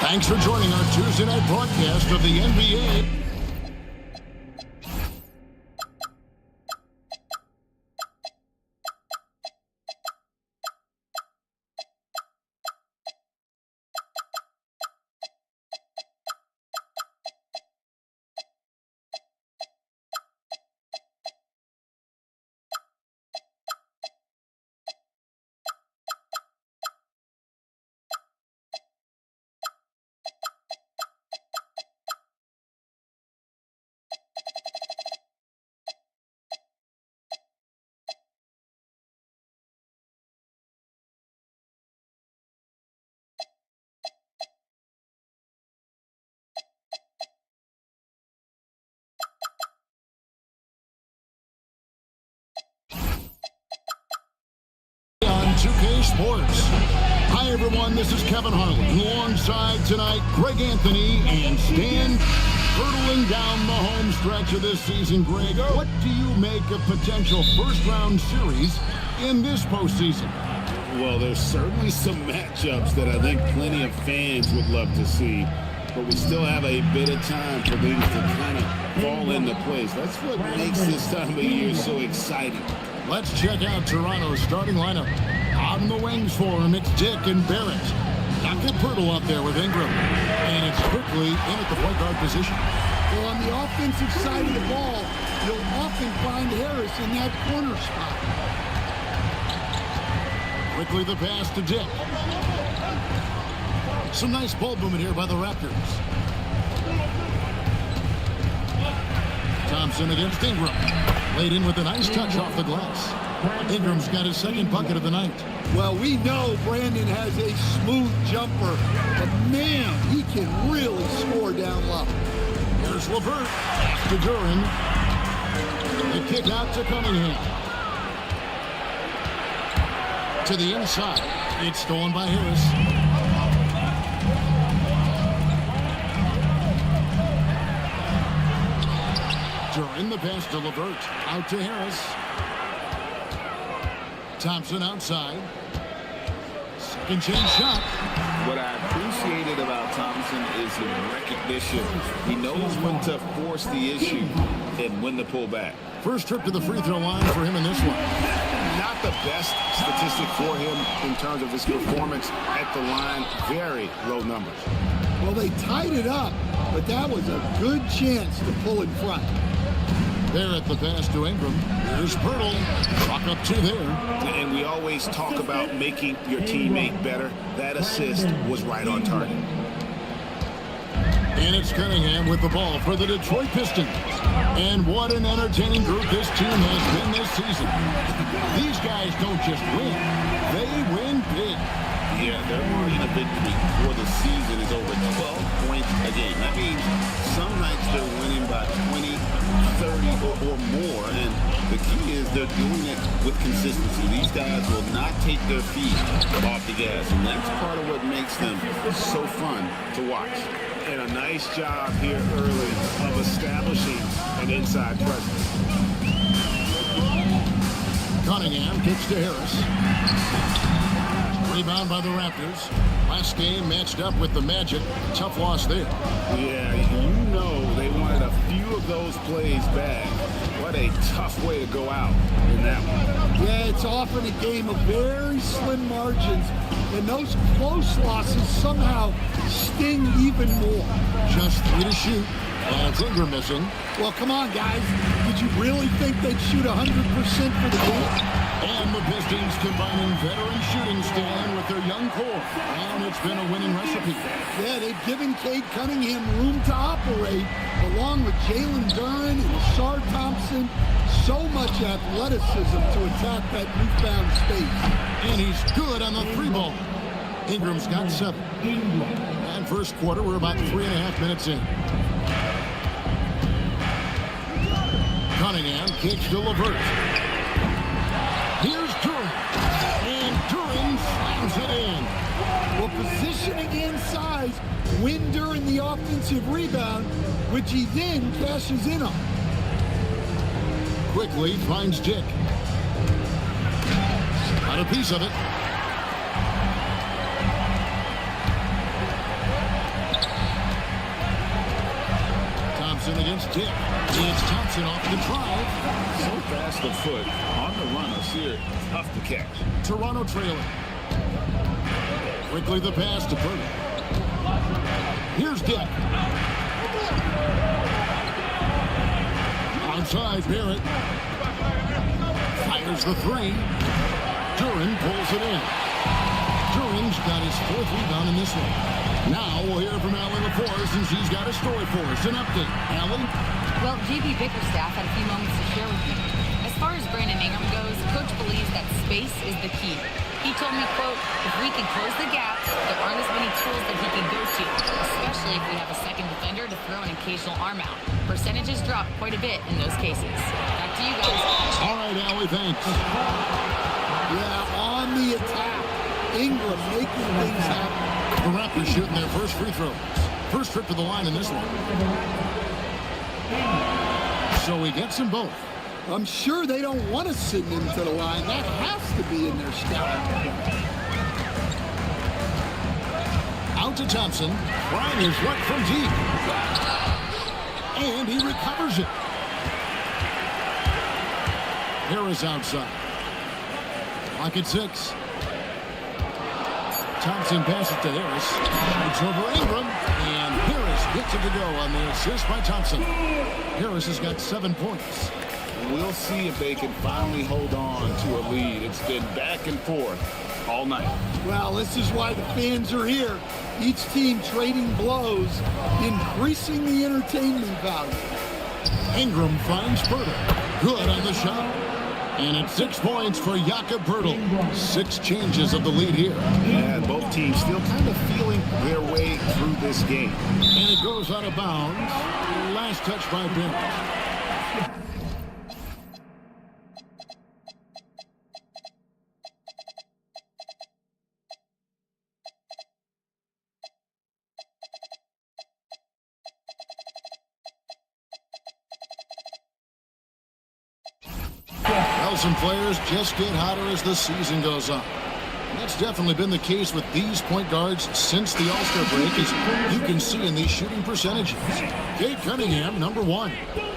Thanks for joining our Tuesday night broadcast of the NBA. NB2K Sports. Hi everyone, this is Kevin Harlan. Alongside tonight, Greg Anthony and Stan, hurtling down the home stretch of this season. Greg, what do you make of potential first-round series in this postseason? Well, there's certainly some matchups that I think plenty of fans would love to see, but we still have a bit of time for things to kind of fall into place. That's what makes this time of year so exciting. Let's check out Toronto's starting lineup. On the wings for him, it's Dick and Barrett. Got Pirtle up there with Ingram. And it's quickly in at the point guard position. Well, on the offensive side of the ball, you'll often find Harris in that corner spot. Quickly the pass to Dick. Some nice ball movement here by the Raptors. Thompson against Ingram. Laid in with a nice touch off the glass. Ingram's got his second bucket of the night. Well, we know Brandon has a smooth jumper, but man, he can really score down low. Here's LeVert. Pass to Duran. The kick out to Cunningham. To the inside. It's stolen by Harris. Duran, the pass to LeVert. Out to Harris. Thompson outside. Second chance shot. What I appreciated about Thompson is his recognition. He knows when to force the issue and when to pull back. First trip to the free throw line for him in this one. Not the best statistic for him in terms of his performance at the line. Very low numbers. Well, they tied it up, but that was a good chance to pull in front. There at the pass to Ingram. Here's Pirtle. Clock up two there. And we always talk about making your teammate better. That assist was right on target. And it's Cunningham with the ball for the Detroit Pistons. And what an entertaining group this team has been this season. These guys don't just win. They win big. Yeah, their margin of victory for the season is over 12 points a game. That means some nights they're winning by 20, 30 or more, and the key is they're doing it with consistency. These guys will not take their feet off the gas, and that's part of what makes them so fun to watch. And a nice job here early of establishing an inside presence. Cunningham kicks to Harris. Rebound by the Raptors. Last game matched up with the Magic. Tough loss there. Yeah, you know they wanted a few of those plays back. What a tough way to go out in that one. Yeah, it's often a game of very slim margins, and those close losses somehow sting even more. Just 3 to shoot. That's Ingram missing. Well, come on, guys. Did you really think they'd shoot 100% for the game? And the Pistons combining veteran shooting stand with their young core. And it's been a winning recipe. Yeah, they've given Cade Cunningham room to operate, along with Jalen Duran and Ashard Thompson. So much athleticism to attack that newfound space. And he's good on the three ball. Ingram's got 7. And first quarter, we're about 3.5 minutes in. Cunningham kicks to LeVert. Here's Duran. And Duran slams it in. Well, positioning and size win during the offensive rebound, which he then cashes in on. Quickly finds Dick. Got a piece of it. Thompson against Dick. It's Thompson off the drive. So fast of foot on the run is here. Tough to catch. Toronto trailing. Quickly the pass to Purdy. Here's Dick. Outside Barrett. Fires the three. Duran pulls it in. Duran's got his 4th rebound in this one. Now we'll hear from Allie LaForce, and she's got a story for us. An update. Allie? Well, JB Bickerstaff had a few moments to share with me. As far as Brandon Ingram goes, Coach believes that space is the key. He told me, quote, if we can close the gap, there aren't as many tools that he can go to, especially if we have a second defender to throw an occasional arm out. Percentages drop quite a bit in those cases. Back to you guys. All right, Allie, thanks. Yeah, on the attack. Ingram making things happen. The Raptors shooting their first free throws. First trip to the line in this one. So he gets them both. I'm sure they don't want to send him to the line. That has to be in their scouting. Out to Thompson. Bryant is right from deep. And he recovers it. Harris outside. Lock at 6. Thompson passes to Harris. It's over Ingram. And Harris gets it to go on the assist by Thompson. Harris has got 7 points. We'll see if they can finally hold on to a lead. It's been back and forth all night. Well, this is why the fans are here. Each team trading blows, increasing the entertainment value. Ingram finds Poeltl. Good on the shot. And it's 6 points for Jakob Poeltl. 6 changes of the lead here. Yeah, both teams still kind of feeling their way through this game. And it goes out of bounds. Last touch by Barrett. Well, some players just get hotter as the season goes on. And that's definitely been the case with these point guards since the All-Star break, as you can see in these shooting percentages. Cade Cunningham, number 1.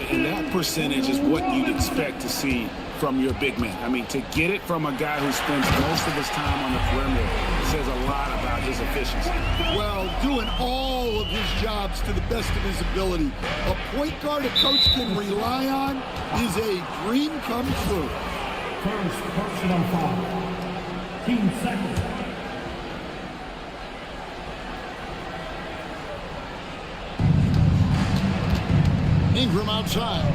And that percentage is what you'd expect to see from your big man. I mean, to get it from a guy who spends most of his time on the perimeter says a lot about his efficiency. Well, doing all of his jobs to the best of his ability. A point guard a coach can rely on is a dream come true. First personal foul. Team second. Ingram outside.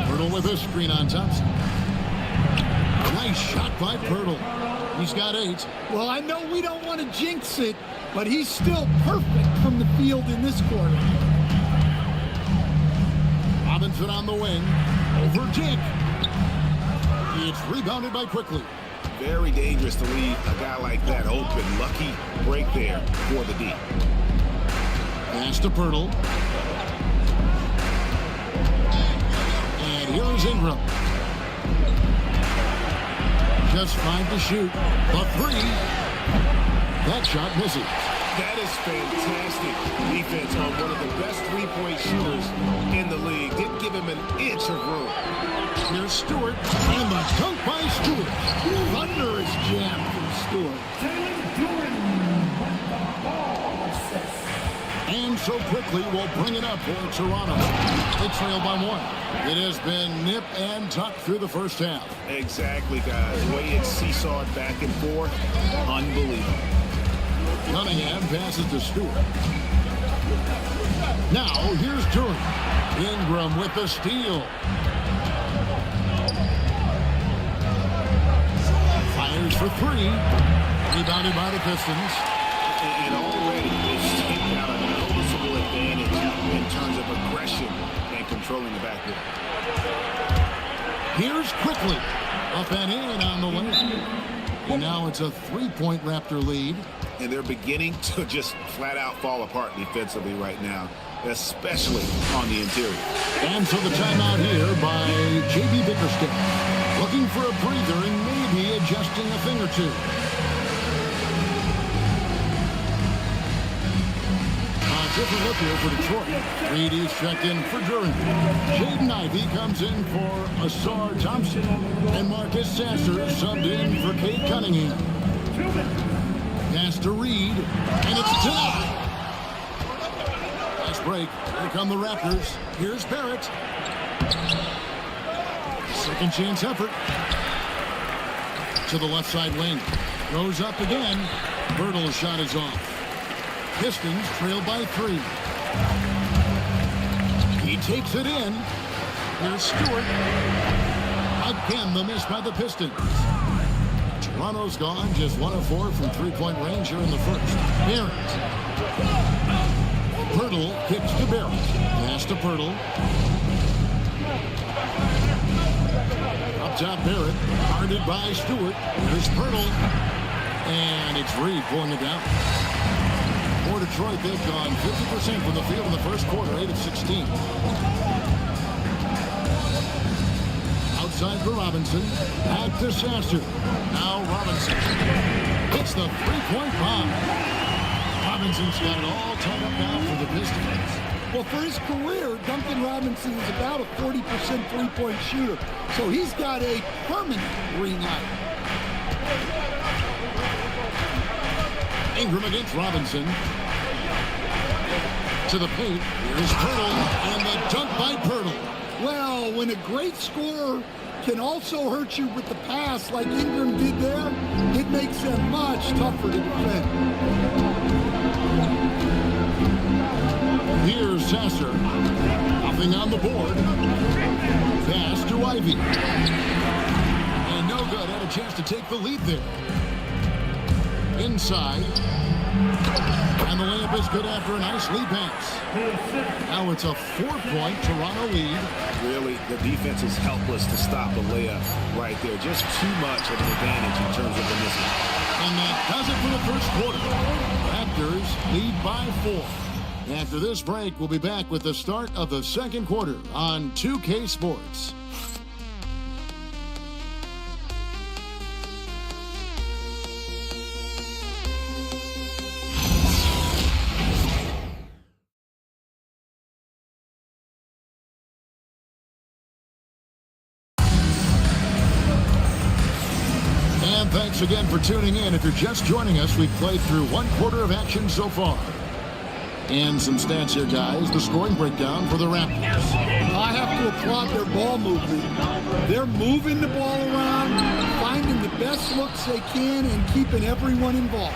Poeltl with a screen on Thompson. Nice shot by Poeltl. He's got 8. Well, I know we don't want to jinx it, but he's still perfect from the field in this quarter. Robinson on the wing. Over Dick. It's rebounded by Quickly. Very dangerous to leave a guy like that open. Lucky break there for the D. Pass to Poeltl. And here is Ingram. Just 5 to shoot. The 3. That shot misses. That is fantastic defense on one of the best three-point shooters in the league. Didn't give him an inch of room. Here's Stewart, and the dunk by Stewart. Thunderous jam from Stewart. And so Quickly will bring it up for Toronto. They trail by 1. It has been nip and tuck through the first half. Exactly, guys. The way it's seesawed back and forth, unbelievable. Cunningham passes to Stewart. Now here's Duran. Ingram with the steal. Fires for 3. Rebounded by the Pistons. And already they've taken out a noticeable advantage in terms of aggression and controlling the backcourt. Here's Quickly. Up and in on the lane. And now it's a 3-point Raptor lead. And they're beginning to just flat out fall apart defensively right now, especially on the interior. And so the timeout here by J.B. Bickerstaff. Looking for a breather and maybe adjusting a thing or two. Different look here for Detroit. Reed is checked in for Duran. Jaden Ivey comes in for Asar Thompson. And Marcus Sasser subbed in for Cade Cunningham. Pass to Reed, and it's denied. Last break. Here come the Raptors. Here's Barrett. Second chance effort. To the left side wing. Goes up again. Bertle's shot is off. Pistons trail by 3. He takes it in. Here's Stewart. Again, the miss by the Pistons. Toronto's gone just 1 of 4 from three-point range here in the first. Barrett. Bertle kicks to Barrett. Pass to Bertle. Up top, Barrett. Guarded by Stewart. Here's Bertle. And it's Reed pulling it down. For Detroit, they've gone 50% from the field in the first quarter, 8 of 16. Outside for Robinson. Back to Sasser. Now Robinson hits the three-point bomb. Robinson's got it all tied up now for the Pistons. Well, for his career, Duncan Robinson is about a 40% three-point shooter. So he's got a permanent green light. Ingram against Robinson. To the paint. Here's Pirtle. And the dunk by Pirtle. Well, when a great scorer can also hurt you with the pass like Ingram did there, it makes them much tougher to defend. Here's Sasser. Nothing on the board. Pass to Ivey. And no good. Had a chance to take the lead there. Inside. And the layup is good after a nice lead pass. Now it's a 4-point Toronto lead. Really, the defense is helpless to stop a layup right there. Just too much of an advantage in terms of the missing. And that does it for the first quarter. Raptors lead by 4. After this break, we'll be back with the start of the second quarter on 2K Sports. And thanks again for tuning in. If you're just joining us, we've played through 1 quarter of action so far. And some stats here, guys. The scoring breakdown for the Raptors. I have to applaud their ball movement. They're moving the ball around, finding the best looks they can, and keeping everyone involved.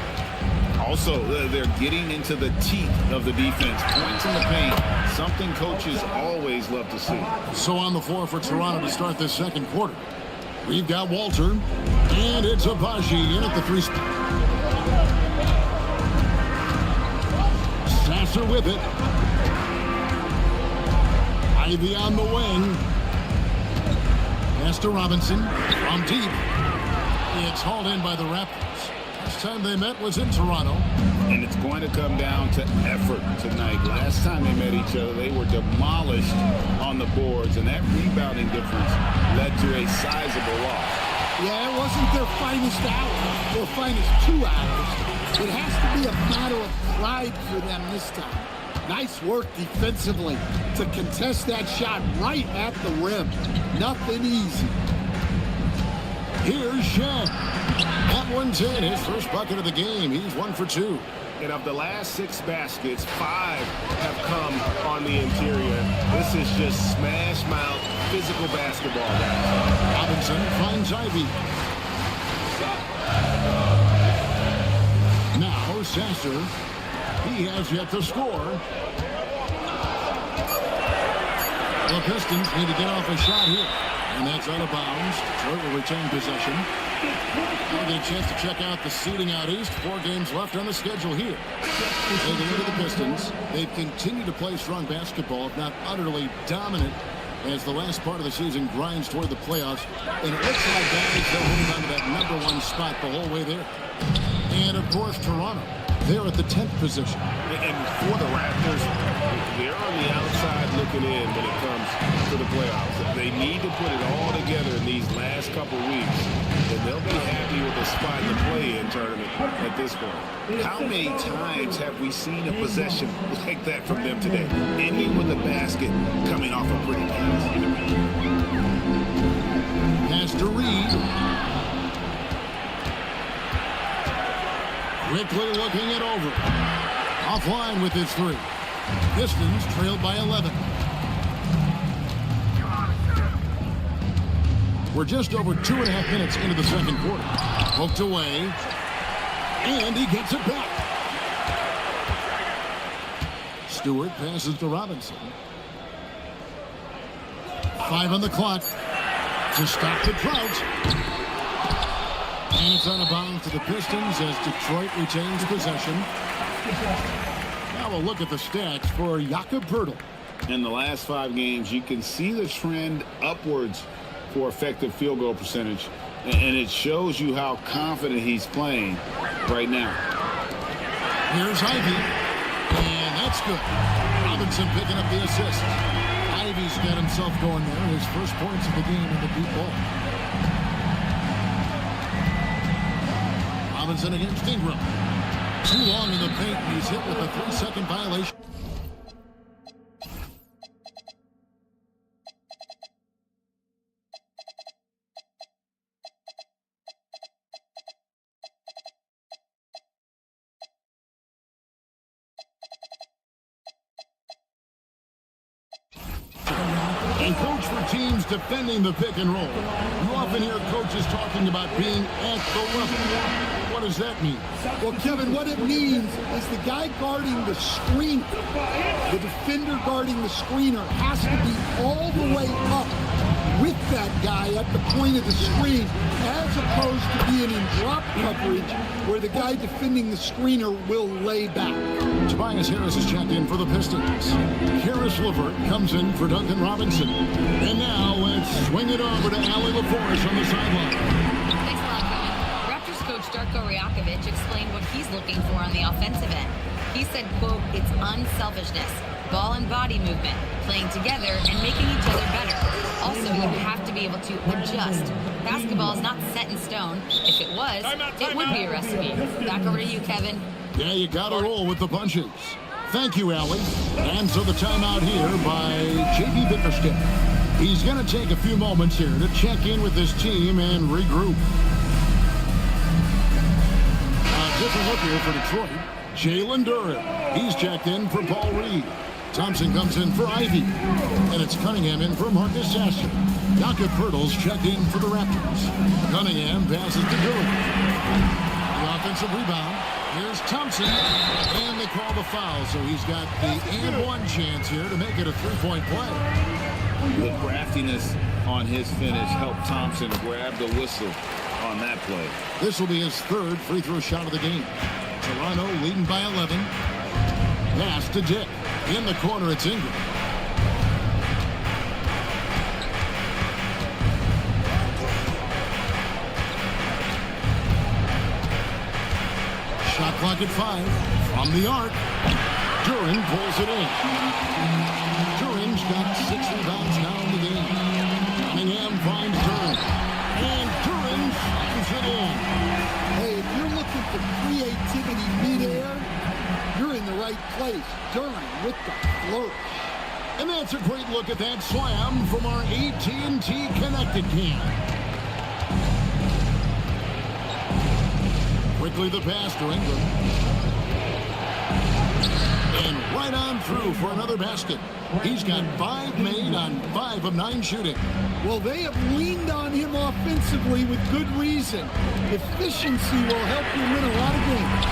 Also, they're getting into the teeth of the defense. Points in the paint, something coaches always love to see. So on the floor for Toronto to start this second quarter. We've got Walter, and it's Abaji in at the 3 spot. Sasser with it. Ivey on the wing. Pass to Robinson from deep. It's hauled in by the Raptors. Last time they met was in Toronto. And it's going to come down to effort tonight. Last time they met each other, they were demolished on the boards, and that rebounding difference led to a sizable loss. Yeah, it wasn't their finest hour, their finest 2 hours. It has to be a matter of pride for them this time. Nice work defensively to contest that shot right at the rim. Nothing easy. Here's Shen. That one's in. His first bucket of the game. He's 1 for 2. And of the last 6 baskets, 5 have come on the interior. This is just smash mouth physical basketball, guys. Robinson finds Ivey. Now Sasser. He has yet to score. The Pistons need to get off a shot here. And that's out of bounds. Detroit will retain possession. We'll get a chance to check out the seeding out east. 4 games left on the schedule here. Taking a look at the Pistons. They've continued to play strong basketball, if not utterly dominant, as the last part of the season grinds toward the playoffs. And it looks like that is they'll hold on to that #1 spot the whole way there. And, of course, Toronto. They're at the 10th position. And for the Raptors, they're on the outside looking in when it comes to the playoffs. They need to put it all together in these last couple weeks, and they'll be happy with the spot in the play-in tournament at this point. How many times have we seen a possession like that from them today? Ending with a basket coming off a pretty pass. Pass to Reed. Quickly looking it over. Offline with his three. Pistons trailed by 11. We're just over 2.5 minutes into the second quarter. Poked away. And he gets it back. Stewart passes to Robinson. 5 on the clock to stop the drought. And it's out of bounds to the Pistons as Detroit retains possession. Now we'll look at the stats for Jakob Poeltl. In the last 5 games, you can see the trend upwards for effective field goal percentage. And it shows you how confident he's playing right now. Here's Ivy. And that's good. Robinson picking up the assist. Ivy's got himself going there. His first points of the game in the deep ball. Robinson against Ingram. Too long in the paint. He's hit with a 3-second violation. And coach for teams defending the pick and roll. You often hear coaches talking about being at the level. What does that mean? Well, Kevin, what it means is the guy guarding the screen, the defender guarding the screener, has to be all the way up with that guy at the point of the screen, as opposed to being in drop coverage where the guy defending the screener will lay back. Tobias Harris is checked in for the Pistons. Karis LeVert comes in for Duncan Robinson. And now let's swing it over to Allie LaForce on the sideline. Thanks a lot, Kevin. Raptors coach Darko Rajakovic explained what he's looking for on the offensive end. He said, quote, "It's unselfishness, ball and body movement, playing together and making each other better. Also, you have to be able to adjust. Basketball is not set in stone. If it was, it would be a recipe." Back over to you, Kevin. Yeah, you got to roll with the punches. Thank you, Allie. And so the timeout here by JP Bickerstaff. He's going to take a few moments here to check in with his team and regroup. A different look here for Detroit. Jalen Duren. He's checked in for Paul Reed. Thompson comes in for Ivy. And it's Cunningham in for Marcus Sasser. Jakob Poeltl's checked in for the Raptors. Cunningham passes to Duren. The offensive rebound. Here's Thompson. And they call the foul. So he's got the and one chance here to make it a three-point play. The craftiness on his finish helped Thompson grab the whistle on that play. This will be his third free throw shot of the game. Toronto leading by 11. Pass to Dick. In the corner, it's Ingram. Shot clock at 5. From the arc. Duren pulls it in. Duren's got 6 rebounds now in the game. Cunningham finds Duren. And Duren slams it in. Hey, if you're looking for creativity mid-air, you're in the right place. Duren with the flourish. And that's a great look at that slam from our AT&T Connected Cam. Quickly the pass to Ingram. And right on through for another basket. He's got 5 made on 5 of 9 shooting. Well, they have leaned on him offensively with good reason. Efficiency will help you win a lot of games.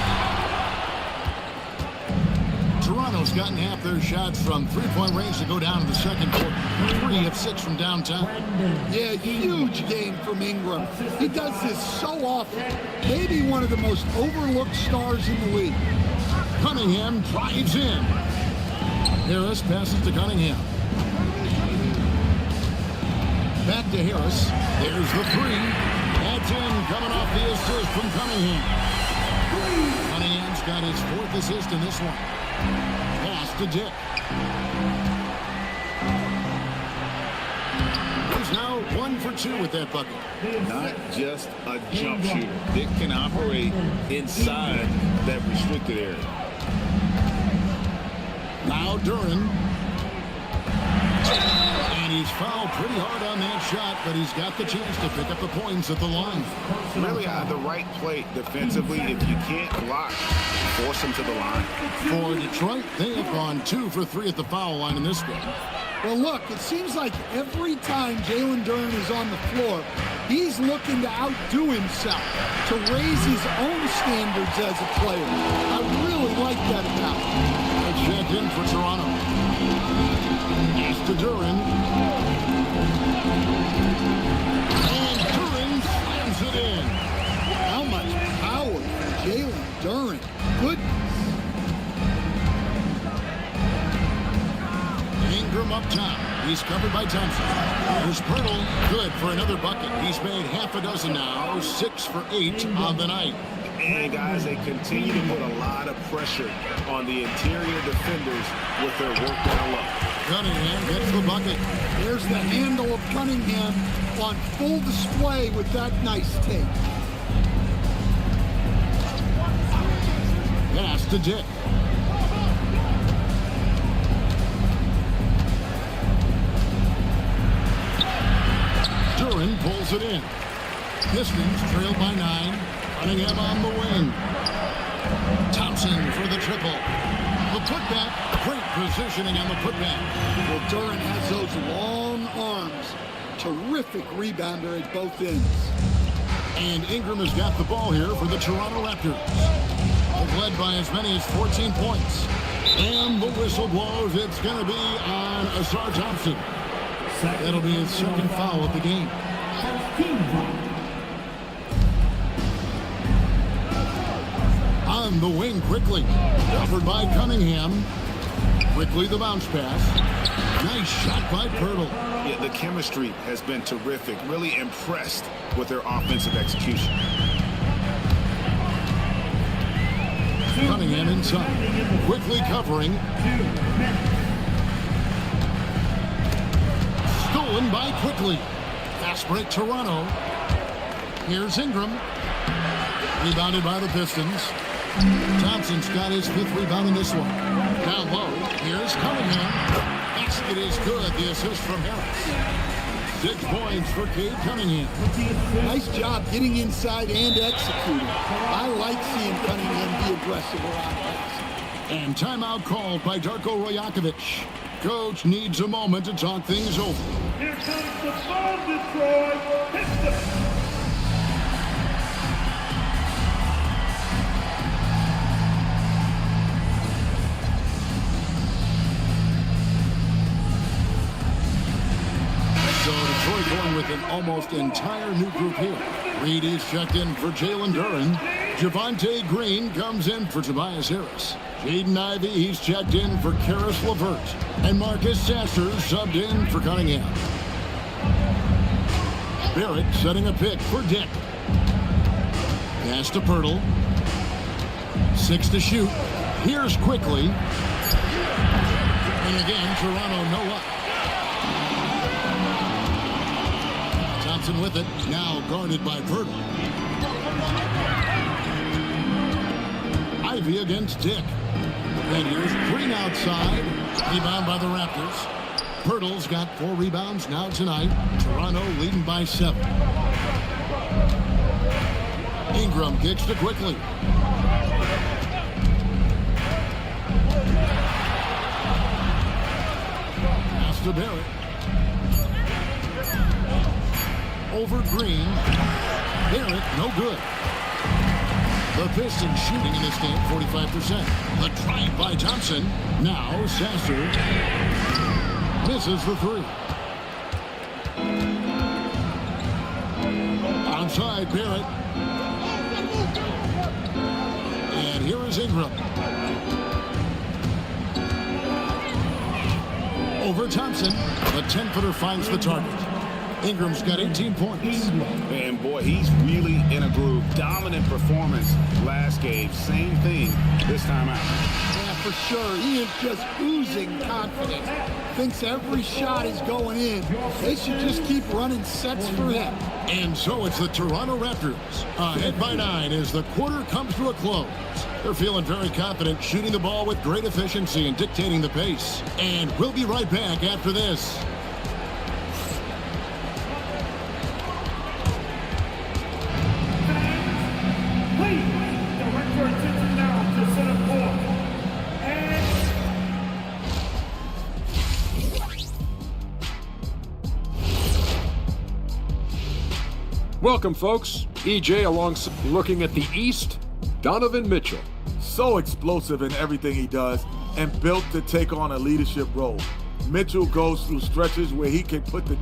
Toronto's gotten half their shots from three-point range to go down in the second quarter. 3 of 6 from downtown. Yeah, huge game from Ingram. He does this so often. Maybe one of the most overlooked stars in the league. Cunningham drives in. Harris passes to Cunningham. Back to Harris. There's the 3. That's in, coming off the assist from Cunningham. Cunningham Thompson's got his 4th assist in this one. Pass to Dick. He's now 1 for 2 with that bucket. Not just a jump shooter. Dick can operate inside that restricted area. Now Duran. And he's fouled pretty hard on that shot, but he's got the chance to pick up the points at the line. Really the right play defensively. If you can't block, force him to the line. For Detroit, they have gone 2 for 3 at the foul line in this game. Well, look, it seems like every time Jalen Duran is on the floor, he's looking to outdo himself, to raise his own standards as a player. I really like that about him. A check in for Toronto. Pass to Duran. And Duran slams it in. How much power from Jalen Duran. Goodness. Ingram up top. He's covered by Thompson. There's Pirtle. Good for another bucket. He's made half a dozen now. 6 for 8 on the night. And guys, they continue to put a lot of pressure on the interior defenders with their work down low. Cunningham gets the bucket. There's the handle of Cunningham on full display with that nice take. Pass to Dick. Duran pulls it in. Pistons trailed by 9. Cunningham on the wing. Thompson for the triple. The putback. Great positioning on the putback. Well, Duran has those long arms. Terrific rebounder at both ends. And Ingram has got the ball here for the Toronto Raptors. They've led by as many as 14 points. And the whistle blows. It's going to be on Asar Thompson. That'll be his 2nd foul of the game. On the wing quickly. Covered by Cunningham. Quickly the bounce pass. Nice shot by Pirtle. Yeah, the chemistry has been terrific. Really impressed with their offensive execution. Cunningham inside. Quickly covering. Stolen by Quickly. Fast break Toronto. Here's Ingram. Rebounded by the Pistons. Thompson's got his 5th rebound in this one. Down low. Here's Cunningham. Basket is good. The assist from Harris. 6 points for Cade Cunningham. Nice job getting inside and executing. I like seeing Cunningham be aggressive around passing. And timeout called by Darko Rajakovic. Coach needs a moment to talk things over. Here comes the ball, Detroit. Hit the... So Detroit going with an almost entire new group here. Reed is checked in for Jalen Duran. Javonte Green comes in for Tobias Harris. Jaden Ivey, he's checked in for Karis LeVert. And Marcus Sasser subbed in for Cunningham. Barrett setting a pick for Dick. Pass to Pirtle. 6 to shoot. Here's Quickly. And again, Toronto no up. Thompson with it. Now guarded by Pirtle. Ivey against Dick. And here's Green outside. Rebound by the Raptors. Pirtle's got 4 rebounds now tonight. Toronto leading by 7. Ingram kicks to Quickly. Pass to Barrett. Over Green. Barrett, no good. The Pistons shooting in this game 45%. The drive by Thompson. Now Sasser misses the 3. Onside Barrett. And here is Ingram. Over Thompson. The 10-footer finds the target. Ingram's got 18 points. And boy, he's really in a groove. Dominant performance last game. Same thing this time out. Yeah, for sure. He is just oozing confidence. Thinks every shot is going in. They should just keep running sets for him. And so it's the Toronto Raptors ahead by 9 as the quarter comes to a close. They're feeling very confident, shooting the ball with great efficiency and dictating the pace. And we'll be right back after this. Please, direct your attention now to center court. Welcome, folks. EJ alongside looking at the East, Donovan Mitchell. So explosive in everything he does and built to take on a leadership role. Mitchell goes through stretches where he can put the...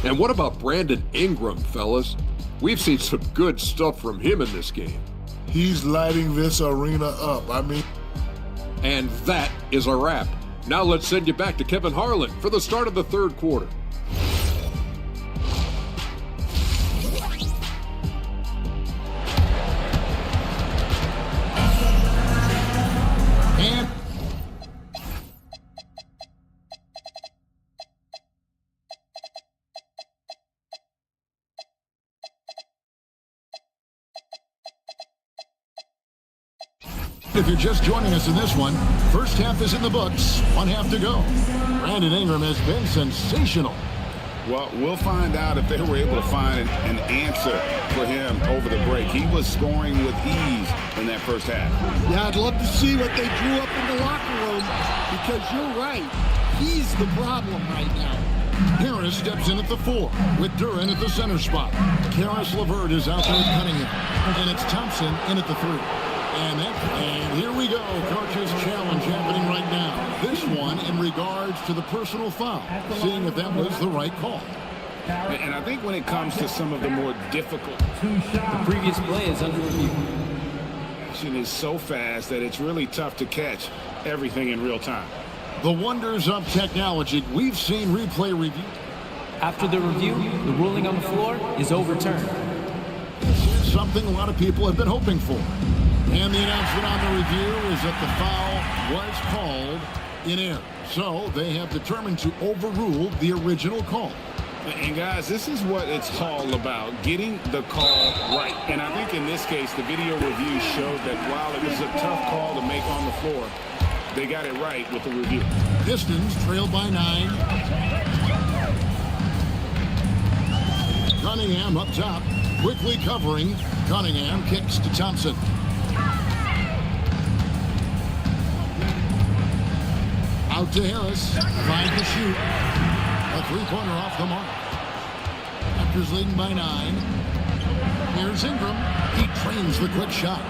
And what about Brandon Ingram, fellas? We've seen some good stuff from him in this game. He's lighting this arena up. And that is a wrap. Now let's send you back to Kevin Harlan for the start of the third quarter. If you're just joining us in this one, first half is in the books, one half to go. Brandon Ingram has been sensational. Well, we'll find out if they were able to find an answer for him over the break. He was scoring with ease in that first half. Yeah, I'd love to see what they drew up in the locker room because you're right. He's the problem right now. Harris steps in at the 4 with Duran at the center spot. Karis LeVert is out there with Cunningham. And it's Thompson in at the 3. And here we go, coach's challenge happening right now. This one in regards to the personal foul, seeing if that was the right call. And I think when it comes to some of the more difficult, the previous play is under review. Action is so fast that it's really tough to catch everything in real time. The wonders of technology. We've seen replay review. After the review, the ruling on the floor is overturned. This is something a lot of people have been hoping for. And the announcement on the review is that the foul was called in error. So they have determined to overrule the original call. And guys, this is what it's all about, getting the call right. And I think in this case, the video review showed that while it was a tough call to make on the floor, they got it right with the review. Pistons trailed by 9. Cunningham up top, quickly covering. Cunningham kicks to Thompson. Out to Harris, trying to shoot. A three-pointer off the mark. Raptors leading by 9. Here's Ingram. He trains the quick shot.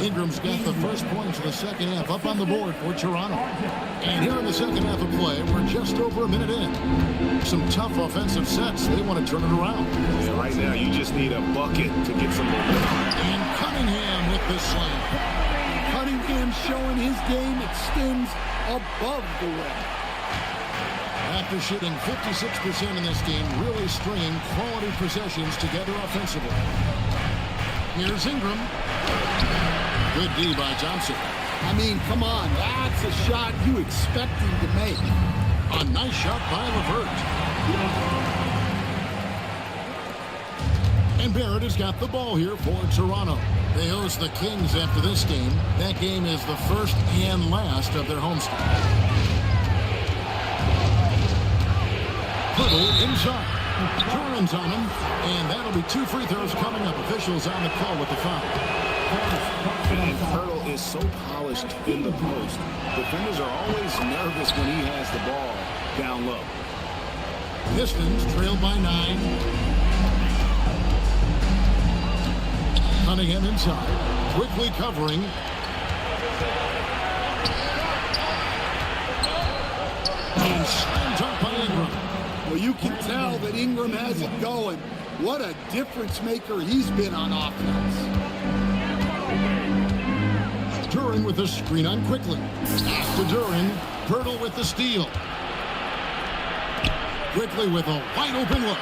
Ingram's got the first points of the second half up on the board for Toronto. And here in the second half of play, we're just over a minute in. Some tough offensive sets. They want to turn it around. Yeah, right now, you just need a bucket to get some momentum. And Cunningham with the slam. Cunningham showing his game extends above the rim. After shooting 56% in this game, really stringing quality possessions together offensively. Here's Ingram. Good D by Thompson. I mean, come on, that's a shot you expect him to make. A nice shot by LeVert. And Barrett has got the ball here for Toronto. They host the Kings after this game. That game is the first and last of their homestand. Little inside. Duran's on him, and that'll be 2 free throws coming up. Officials on the call with the foul. And Hurdle is so polished in the post. Defenders are always nervous when he has the ball down low. Pistons trailed by 9. Cunningham inside, quickly covering. And slammed up by Ingram. Well, you can tell that Ingram has it going. What a difference maker he's been on offense. Duran with the screen on quickly. To Duran, Hurdle with the steal. Quickly with a wide open look.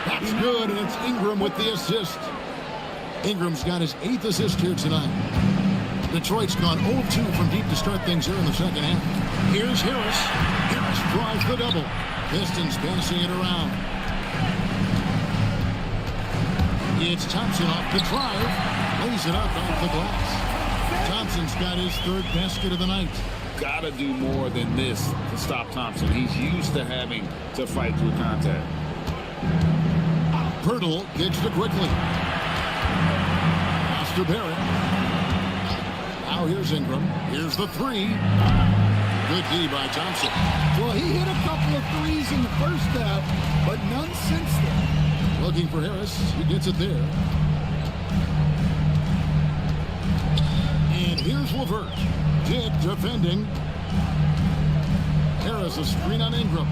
That's good, and it's Ingram with the assist. Ingram's got his 8th assist here tonight. Detroit's gone 0-2 from deep to start things here in the second half. Here's Harris. Harris drives the double. Pistons passing it around. It's Thompson off the drive. Lays it up off the glass. Thompson's got his 3rd basket of the night. Got to do more than this to stop Thompson. He's used to having to fight through contact. Pirtle gets to quickly. Pass to Barrett. Now here's Ingram. Here's the 3. Good D by Thompson. Well, he hit a couple of threes in the first half, but none since then. Looking for Harris. He gets it there. And here's LeVert. Dick defending. Harris a screen on Ingram.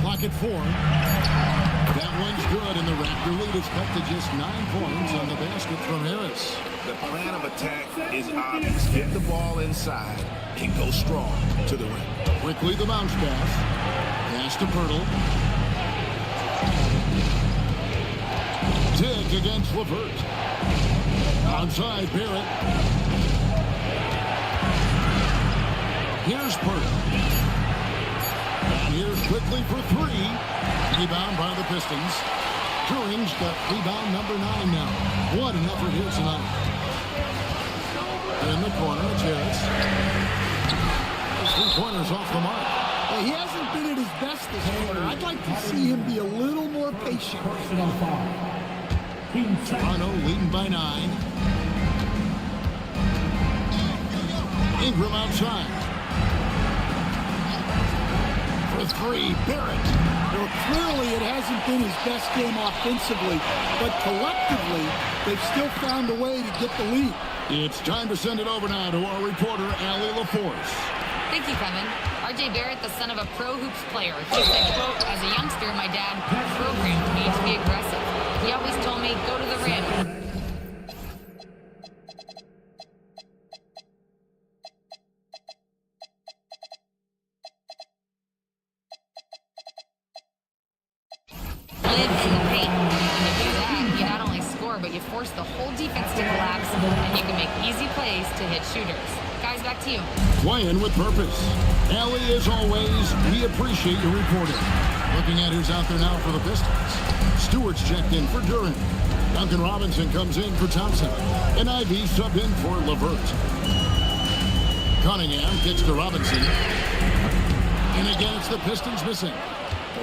Clock at 4. That one's good, and the Raptor lead is cut to just 9 points on the basket from Harris. The plan of attack is obvious. Get the ball inside and go strong to the rim. Quickly the bounce pass. Pass to Pirtle. Dick against LeVert. Outside Barrett. Here's Pirtle. And here's quickly for 3. Rebound by the Pistons. Turing's got rebound number 9 now. What an effort here tonight. In the corner, it's Harris. 3-pointers off the mark. Well, he hasn't been at his best this quarter. I'd like to see him be a little more patient. Toronto leading by 9. Ingram outside. For 3, Barrett. Well, clearly it hasn't been his best game offensively, but collectively, they've still found a way to get the lead. It's time to send it over now to our reporter, Allie LaForce. Thank you, Kevin. R.J. Barrett, the son of a pro hoops player. He said, quote, as a youngster, my dad programmed me to be aggressive. He always told me, go to the rim. Live in the paint. When you do that, you not only score, but you force the whole defense to collapse, and you can make easy plays to hit shooters. Guys, back to you. Playing with purpose. Allie, as always, we appreciate your reporting. Looking at who's out there now for the Pistons. Stewart's checked in for Durant. Duncan Robinson comes in for Thompson. And Ivy subbed in for LeVert. Cunningham gets to Robinson. And again, it's the Pistons missing.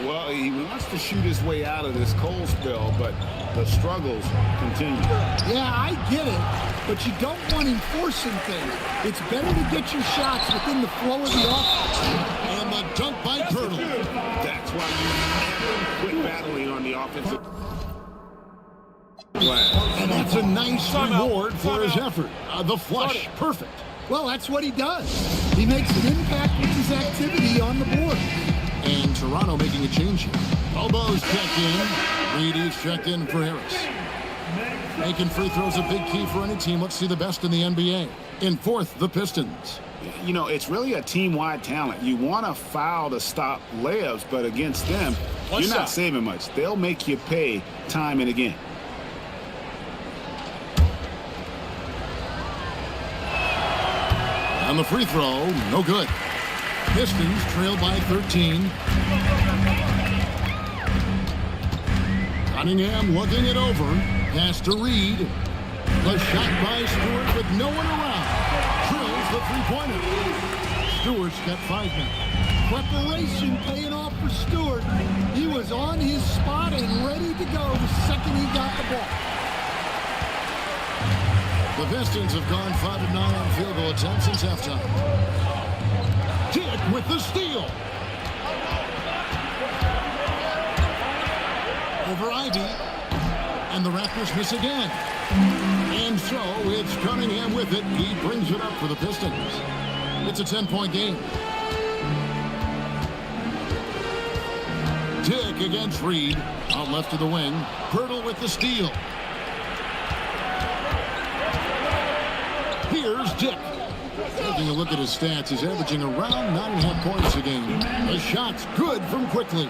Well, he wants to shoot his way out of this cold spell, but the struggles continue. Yeah, I get it, but you don't want him forcing things. It's better to get your shots within the flow of the offense. And the dunk by Pirtle. That's why you never quit battling on the offensive glass. And that's a nice reward for his effort. The flush, perfect. Well, that's what he does. He makes an impact with his activity on the board. And Toronto making a change here. Bobo's checked in. Reedy's checked in for Harris. Making free throws a big key for any team. Let's see the best in the NBA. In 4th, the Pistons. You know, it's really a team-wide talent. You want to foul to stop layups, but against them, you're not saving much. They'll make you pay time and again. On the free throw, no good. Pistons trail by 13. Cunningham looking it over. Pass to Reed. The shot by Stewart with no one around. Drills the three-pointer. Stewart's got 5 minutes. Preparation paying off for Stewart. He was on his spot and ready to go the second he got the ball. The Pistons have gone 5 of 9 on field goal attempts since halftime. Dick with the steal. Over Ivy. And the Raptors miss again. And so it's Cunningham with it. He brings it up for the Pistons. It's a 10-point game. Dick against Reed. Out left of the wing. Pirtle with the steal. Here's Dick. Taking a look at his stats, he's averaging around 9.5 points a game. The shot's good from quickly.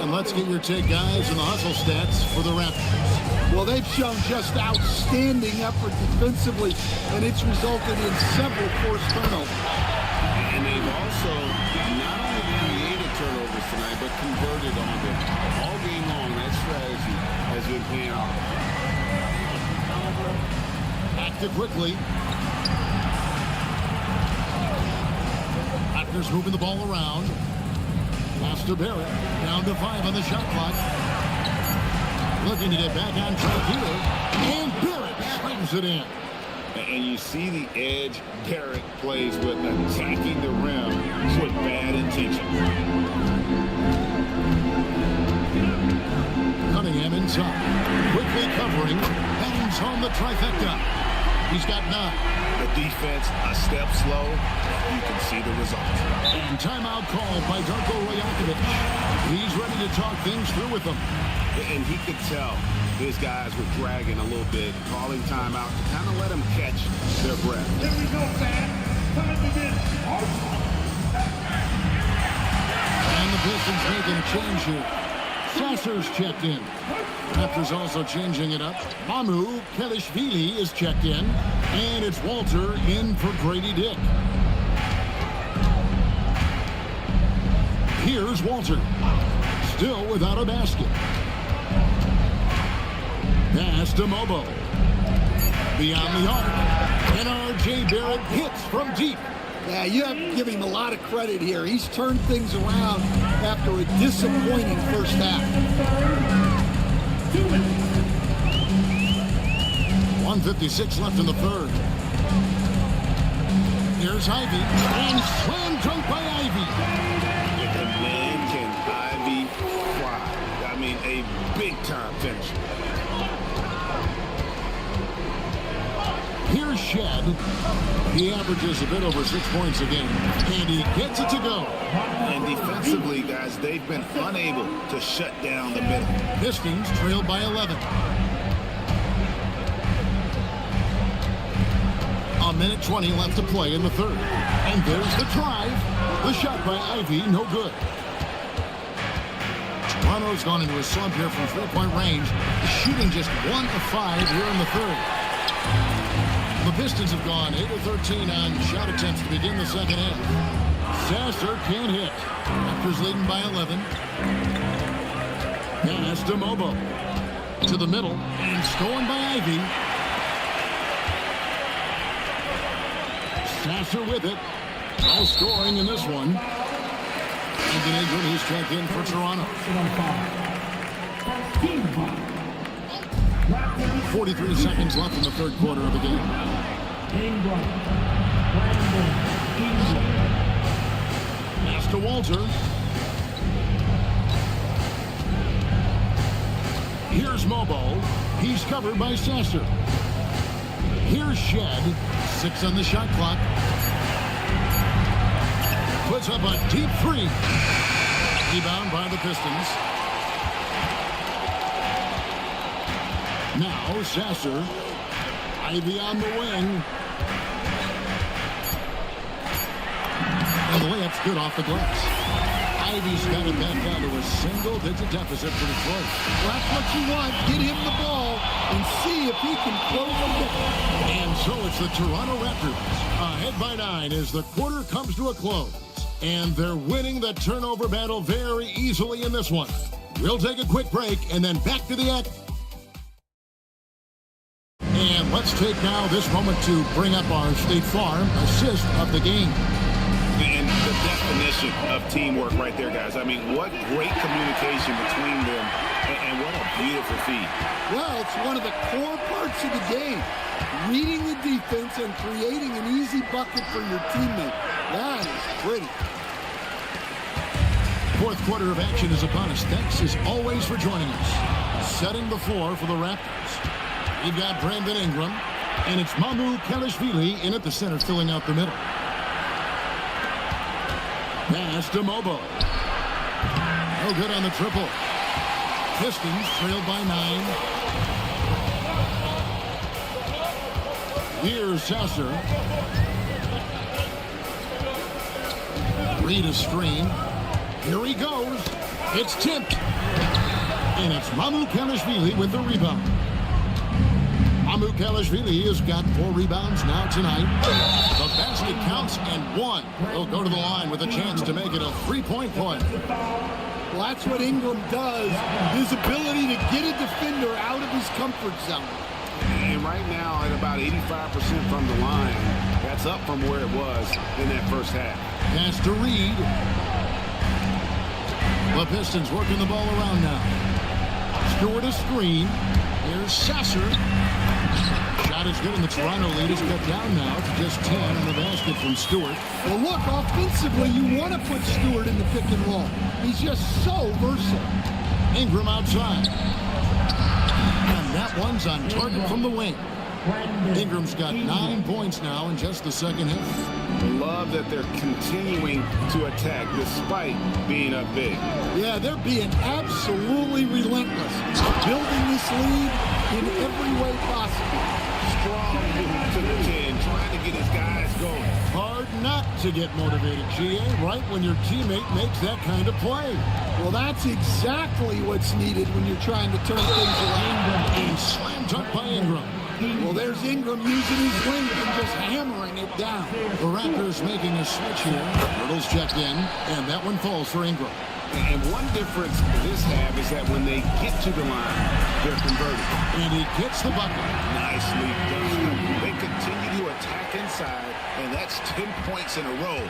And let's get your take, guys, on the hustle stats for the Raptors. Well, they've shown just outstanding effort defensively, and it's resulted in several forced turnovers. And they've also not only created turnovers tonight, but converted on them. All game long, that strategy has been paying off. Active quickly. Raptors moving the ball around. Pass to Barrett. Down to 5 on the shot clock. Looking to get back on track here. And Barrett slams it in. And you see the edge Barrett plays with, attacking the rim with bad intention. Cunningham inside. Quickly covering. Hangs home the trifecta. He's got 9. The defense a step slow. You can see the results. And timeout called by Darko Rajakovic. He's ready to talk things through with them. And he could tell his guys were dragging a little bit, calling timeout to kind of let them catch their breath. Here we go, fans. Time to begin. And the Pistons making a change here. Sasser's checked in. Raptors also changing it up. Mamu Kelishvili is checked in. And it's Walter in for Grady Dick. Here's Walter. Still without a basket. Pass to Mobo. Beyond the arc. And R.J. Barrett hits from deep. Yeah, you have to give him a lot of credit here. He's turned things around after a disappointing first half. 1:56 left in the third. Here's Ivy. And slam dunk by Ivy. And man, can Ivy fly. I mean, a big-time finish. Here's Shed. He averages a bit over 6 points a game. And he gets it to go. And defensively, guys, they've been unable to shut down the middle. Pistons trailed by 11. A minute 20 left to play in the third. And there's the drive. The shot by Ivy, no good. Toronto's gone into a slump here from three-point range, shooting just 1 of 5 here in the third. The Pistons have gone 8 of 13 on shot attempts to begin the second half. Sasser can't hit. Raptors leading by 11. Pass to Mobo. To the middle, and stolen by Ivy. Sasser with it. No scoring in this one. And Ingram, he's checked in for Toronto. 43 seconds left in the third quarter of the game. Pass to Walter. Here's Mobo. He's covered by Sasser. Here's Shed. 6 on the shot clock. Puts up a deep 3. Rebound by the Pistons. Now Sasser. Ivy on the wing. And the layup's good off the glass. Ivy's got it back down to a single-digit deficit for Detroit. Well, that's what you want. Get him the ball and see if he can close the gap. And so it's the Toronto Raptors ahead by 9 as the quarter comes to a close. And they're winning the turnover battle very easily in this one. We'll take a quick break and then back to the act. And let's take now this moment to bring up our State Farm assist of the game. And the definition of teamwork right there, guys. I mean, what great communication between them, and what a beautiful feed. Well, it's one of the core parts of the game. Reading the defense and creating an easy bucket for your teammate. That is pretty. Fourth quarter of action is upon us. Thanks as always for joining us. Setting the floor for the Raptors. We've got Brandon Ingram, and it's Mamu Kelishvili in at the center, filling out the middle. Pass to Mobo. No good on the triple. Pistons trailed by 9. Here's Sasser. Reed a screen. Here he goes. It's tipped. And it's Mamukelashvili with the rebound. Mamukelashvili has got 4 rebounds now tonight. The basket counts and 1. He'll go to the line with a chance to make it a 3-point play. Well, that's what Ingram does. His ability to get a defender out of his comfort zone. And right now, at about 85% from the line, that's up from where it was in that first half. Pass to Reed. The Pistons working the ball around now. Stewart a screen. Here's Sasser. Shot is good, and the Toronto lead is cut down now to just 10 on the basket from Stewart. Well, look, offensively, you want to put Stewart in the pick and roll. He's just so versatile. Ingram outside. And that one's on target from the wing. Ingram's got 9 points now in just the second half. Love that they're continuing to attack despite being up big. Yeah, they're being absolutely relentless. Building this lead in every way possible. Strong move to the 10, trying to get his guys going. Hard not to get motivated, GA, right when your teammate makes that kind of play. Well, that's exactly what's needed when you're trying to turn things around. And slam dunk by Ingram. Well, there's Ingram using his wing and just hammering it down. The Raptors making a switch here. Hurdles checked in, and that one falls for Ingram. And one difference this half is that when they get to the line, they're converted. And he gets the bucket. Nicely done. They continue to attack inside, and that's 10 points in a row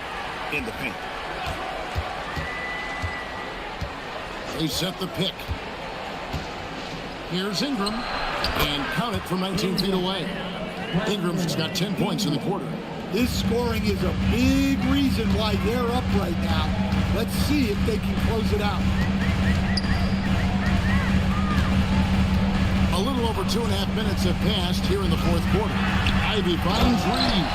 in the paint. They set the pick. Here's Ingram. And count it from 19 feet away. Ingram's got 10 points in the quarter. This scoring is a big reason why they're up right now. Let's see if they can close it out. A little over 2.5 minutes have passed here in the fourth quarter. Ivy finds Reed.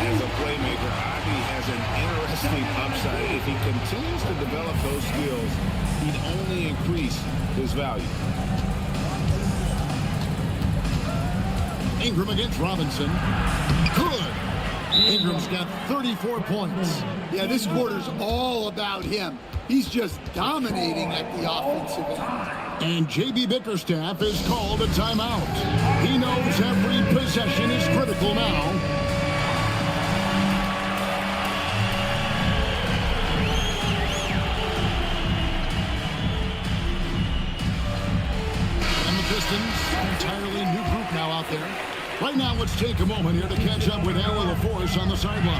As a playmaker, Ivy has an interesting upside. If he continues to develop those skills, he'd only increase his value. Ingram against Robinson. Good. Ingram's got 34 points. Yeah, this quarter's all about him. He's just dominating at the offensive end. And J.B. Bickerstaff has called a timeout. He knows every possession is critical now. And the Pistons, an entirely new group now out there. Right now, let's take a moment here to catch up with Alan LaForce on the sideline.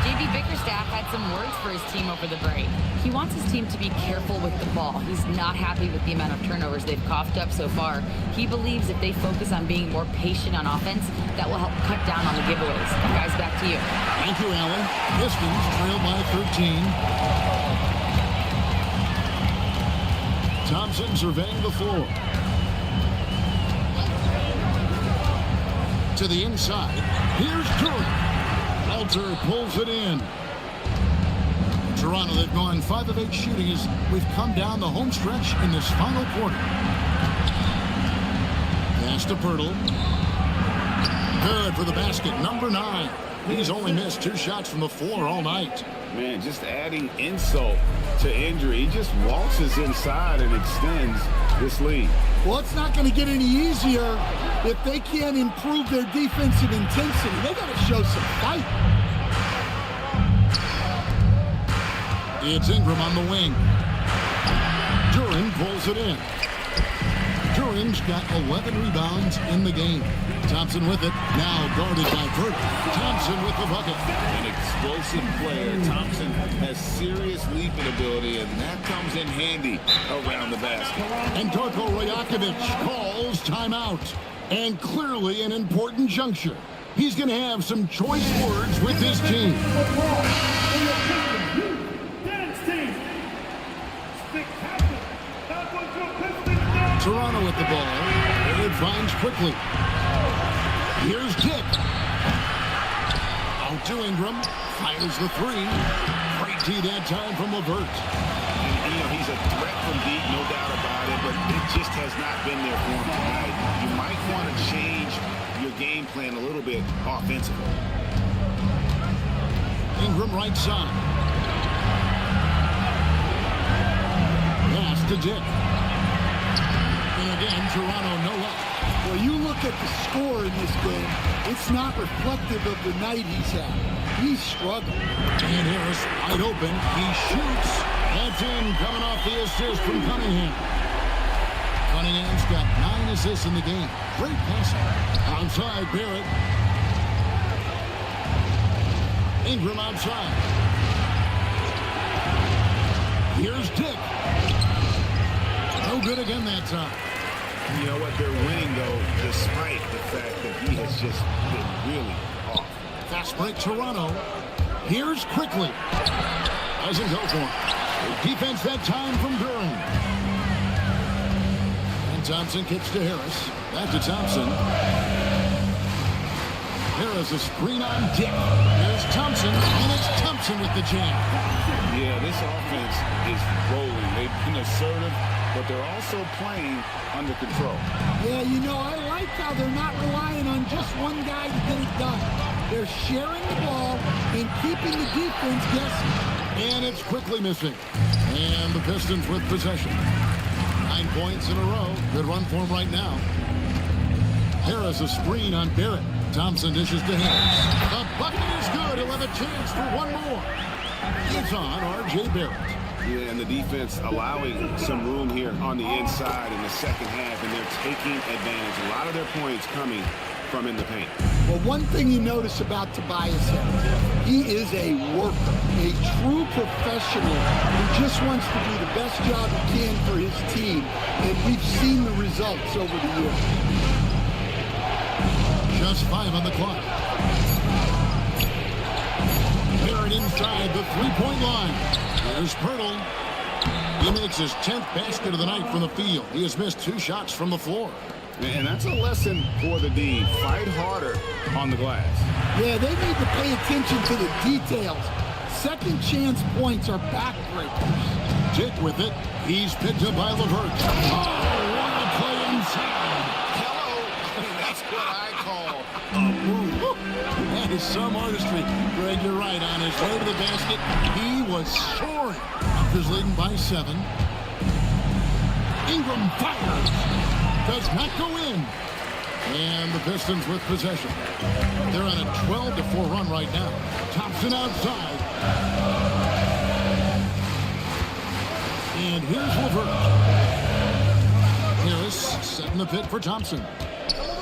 J.B. Bickerstaff had some words for his team over the break. He wants his team to be careful with the ball. He's not happy with the amount of turnovers they've coughed up so far. He believes if they focus on being more patient on offense, that will help cut down on the giveaways. Guys, back to you. Thank you, Alan. Pistons trail by 13. Thompson surveying the floor. To the inside. Here's Curry. Alter pulls it in. Toronto, they've gone 5 of 8 shooting as we've come down the home stretch in this final quarter. Pass to Pirtle. Good for the basket, number 9. He's only missed 2 shots from the floor all night. Man, just adding insult to injury. He just waltzes inside and extends this lead. Well, it's not going to get any easier if they can't improve their defensive intensity. They got to show some fight. It's Ingram on the wing. Duran pulls it in. Duran's got 11 rebounds in the game. Thompson with it, now guarded by Pirtle. Thompson with the bucket. An explosive player. Thompson has serious leaping ability, and that comes in handy around the basket. And Darko Rajakovic calls timeout. And clearly an important juncture. He's going to have some choice words with his team. Toronto with the ball. It finds quickly. Here's Dick. Out to Ingram. Fires the 3. Great D that time from LeVert. And, you know, he's a threat from deep, no doubt about it, but it just has not been there for him tonight. You might want to change your game plan a little bit offensively. Ingram right side. to Dick. And again, Toronto no luck. Well, you look at the score in this game, it's not reflective of the night he's had. He's struggled. And Harris wide open. He shoots. That's in, coming off the assist from Cunningham. Cunningham's got 9 assists in the game. Great passing. Outside, Barrett. Ingram outside. Here's Dick. No good again that time. You know what? They're winning, though, despite the fact that he has just been really off. Fast break, Toronto. Here's Quickly. Doesn't go for him. Defense that time from Duran. And Thompson kicks to Harris. Back to Thompson. Harris a screen on Dick. Here's Thompson, and it's Thompson with the jam. Yeah, this offense is rolling. They've been assertive, but they're also playing under control. Yeah, you know, I like how they're not relying on just one guy to get it done. They're sharing the ball and keeping the defense guessing. And it's quickly missing. And the Pistons with possession. 9 points in a row. Good run for him right now. Harris a screen on Barrett. Thompson dishes to Harris. The bucket is good. He'll have a chance for one more. It's on R.J. Barrett. Yeah, and the defense allowing some room here on the inside in the second half, and they're taking advantage. A lot of their points coming from in the paint. Well, one thing you notice about Tobias Harris, he is a worker, a true professional who just wants to do the best job he can for his team, and we've seen the results over the years. Just 5 on the clock. Barrett inside the three-point line. Here's Pirtle. He makes his 10th basket of the night from the field. He has missed 2 shots from the floor. And that's a lesson for the D. Fight harder on the glass. Yeah, they need to pay attention to the details. Second chance points are backbreakers. Dick with it. He's picked up by LeVert. Oh, what a play inside. Hello. That's what I call a move. That is some artistry. Greg, you're right. On his way to the basket, he was soaring. Raptors leading by 7. Ingram fires. Does not go in. And the Pistons with possession. They're on a 12-4 run right now. Thompson outside. And here's LeVert. Harris setting the pick for Thompson.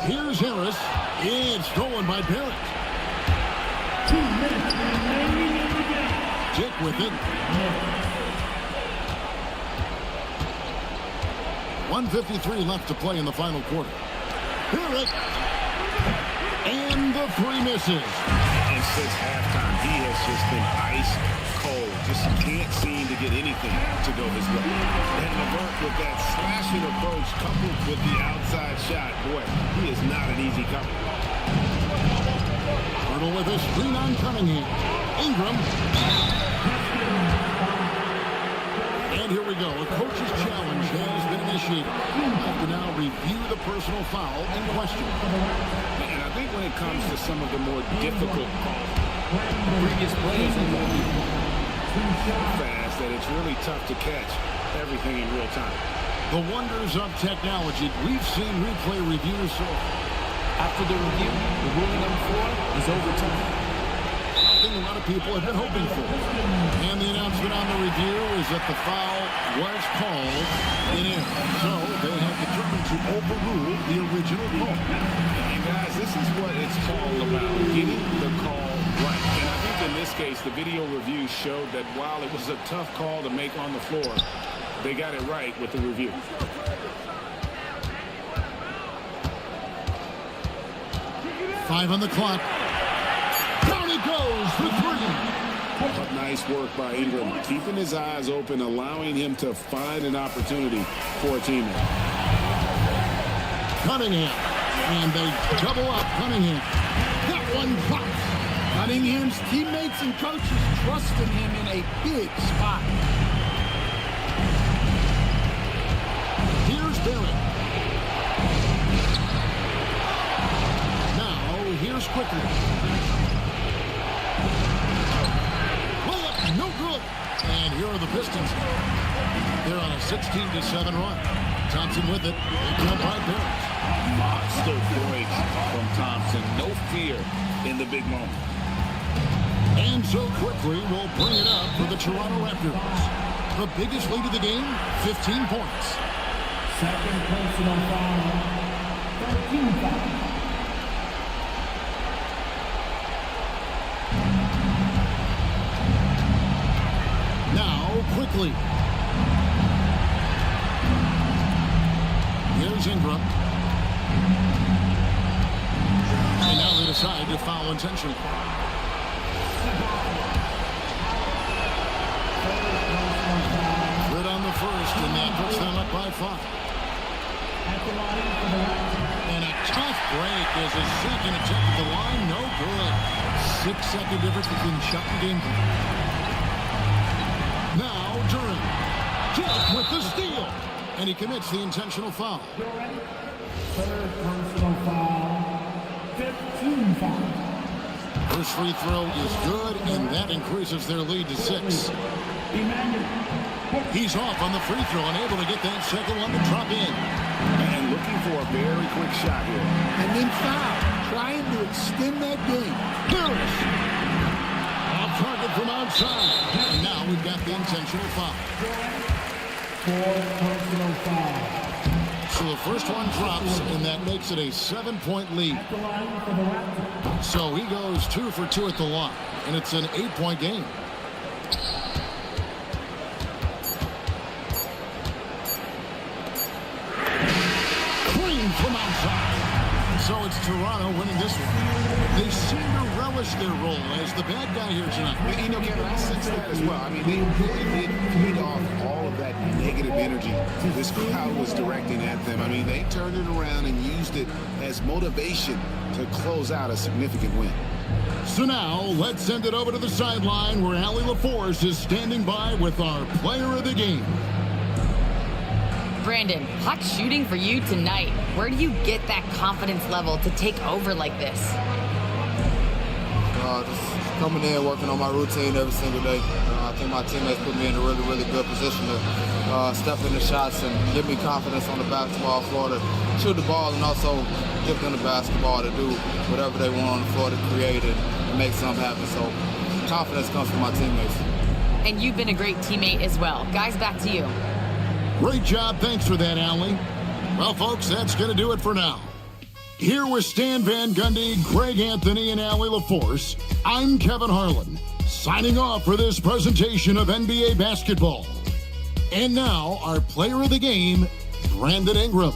Here's Harris. It's stolen by Barrett. 2 minutes remaining in the game. Dick with it. 1:53 left to play in the final quarter. Barrett. And the 3 misses. And since halftime, he has just been ice cold. Just can't seem to get anything to go his way. And LeVert with that slashing approach coupled with the outside shot. Boy, he is not an easy company. Pirtle with a screen on Cunningham. Ingram. And here we go. A coach's challenge has been initiated. We have to now review the personal foul in question. And I think when it comes to some of the more difficult calls, Previous players in the league. so fast that it's really tough to catch everything in real time. The wonders of technology. We've seen replay reviews so After the review, the ruling on the floor is overturned. something a lot of people have been hoping for. And the announcement on the review is that the foul was called in error. So they have determined to overrule the original call. And guys, this is what it's all about, getting the call right. And I think in this case, the video review showed that while it was a tough call to make on the floor, they got it right with the review. Five on the clock. Down it goes for 3. Nice work by Ingram, keeping his eyes open, allowing him to find an opportunity for a teammate. Cunningham. And they double up Cunningham. That one pops. Cunningham's teammates and coaches trusting him in a big spot. Here's Barrett. Here's Quickly. Layup, no good. And here are the Pistons. They're on a 16-7 run. Thompson with it. Picked up by Barrett. Monster points from Thompson. No fear in the big moment. And so quickly, we'll bring it up for the Toronto Raptors. The biggest lead of the game, 15 points. Second personal foul. 13 foul. Now, quickly. Here's Ingram. And now they decide to foul intentionally. Good on the first, and that puts them up by 5. And a tough break as his second attempt at the line, no good. 6-second difference between shot and game time. Now, Durant. Jeff with the steal. And he commits the intentional foul. Third personal foul. 15 foul. First free throw is good, and that increases their lead to 6. He's off on the free throw, unable to get that second one to drop in. And looking for a very quick shot here. And then foul, trying to extend that game. Harris. Off target from outside. And now we've got the intentional foul. 4 personal fouls. So the first one drops, and that makes it a 7-point lead. So he goes 2 for 2 at the line, and it's an 8-point game. Green from outside. So it's Toronto winning this one. They seem to relish their role as the bad guy here tonight. And, you know, Kevin, I sense that as well. I mean, they really did feed off all of that negative energy this crowd was directing at them. I mean, they turned it around and used it as motivation to close out a significant win. So now, let's send it over to the sideline where Allie LaForce is standing by with our player of the game. Brandon, hot shooting for you tonight. Where do you get that confidence level to take over like this? Just coming in, working on my routine every single day. I think my teammates put me in a really, really good position to step in the shots and give me confidence on the basketball floor to shoot the ball, and also give them the basketball to do whatever they want on the floor to create and make something happen. So confidence comes from my teammates. And you've been a great teammate as well. Guys, back to you. Great job. Thanks for that, Allie. Well, folks, that's going to do it for now. Here with Stan Van Gundy, Greg Anthony, and Allie LaForce, I'm Kevin Harlan, signing off for this presentation of NBA basketball. And now, our player of the game, Brandon Ingram.